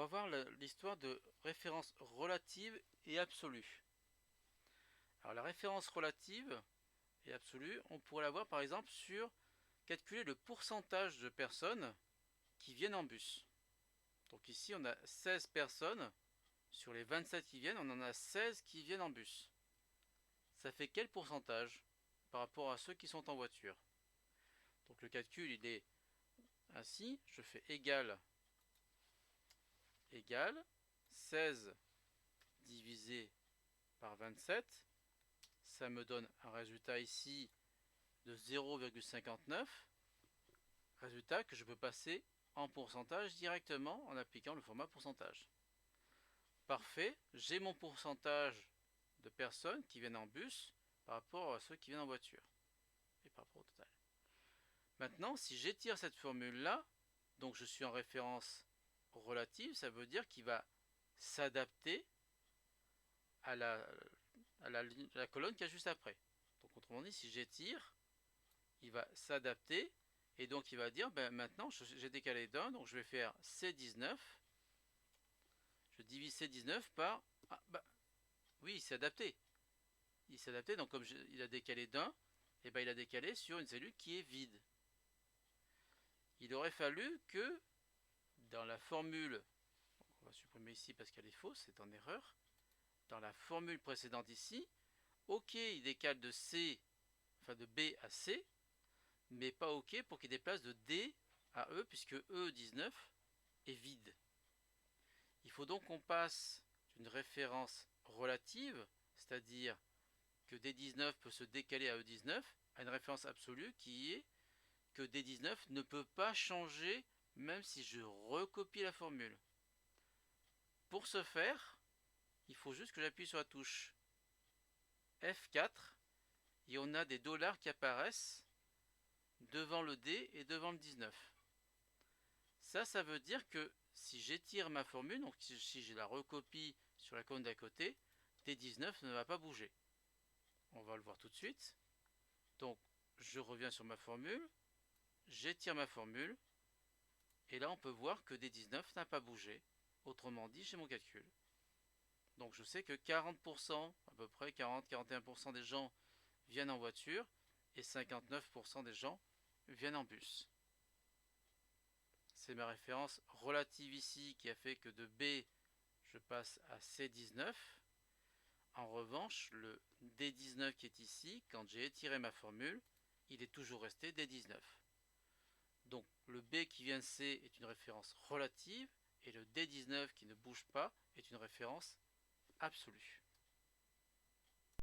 va voir l'histoire de référence relative et absolue. Alors la référence relative et absolue, on pourrait la voir par exemple sur calculer le pourcentage de personnes qui viennent en bus. Donc ici on a 16 personnes, sur les 27 qui viennent, on en a 16 qui viennent en bus. Ça fait quel pourcentage par rapport à ceux qui sont en voiture? Donc le calcul il est ainsi, je fais égal 16 divisé par 27, ça me donne un résultat ici de 0,59, résultat que je peux passer en pourcentage directement en appliquant le format pourcentage. Parfait, j'ai mon pourcentage de personnes qui viennent en bus par rapport à ceux qui viennent en voiture et par rapport au total. Maintenant, si j'étire cette formule-là, donc je suis en référence relative, ça veut dire qu'il va s'adapter à la colonne qu'il y a juste après. Donc autrement dit, si j'étire, il va s'adapter et donc il va dire ben maintenant j'ai décalé d'un, donc je vais faire C19. Je divise C19 par oui, il s'est adapté. Il s'est adapté, donc comme il a décalé d'un, et ben il a décalé sur une cellule qui est vide. Il aurait fallu que dans la formule, on va supprimer ici parce qu'elle est fausse, c'est en erreur. Dans la formule précédente ici, ok, il décale de C, enfin de B à C, mais pas ok pour qu'il déplace de D à E, puisque E19 est vide. Il faut donc qu'on passe d'une référence relative, c'est-à-dire que D19 peut se décaler à E19, à une référence absolue qui est que D19 ne peut pas changer même si je recopie la formule. Pour ce faire, il faut juste que j'appuie sur la touche F4 et on a des dollars qui apparaissent devant le D et devant le 19. Ça veut dire que si j'étire ma formule, donc si je la recopie sur la colonne d'à côté, D19 ne va pas bouger. On va le voir tout de suite. Donc je reviens sur ma formule, j'étire ma formule, et là on peut voir que D19 n'a pas bougé. Autrement dit, j'ai mon calcul. Donc je sais que 40%, à peu près 40-41% des gens viennent en voiture et 59% des gens viennent en bus. C'est ma référence relative ici qui a fait que de B, je passe à C19. En revanche, le D19 qui est ici, quand j'ai étiré ma formule, il est toujours resté D19. Donc le B qui vient de C est une référence relative et le D19 qui ne bouge pas est une référence absolue.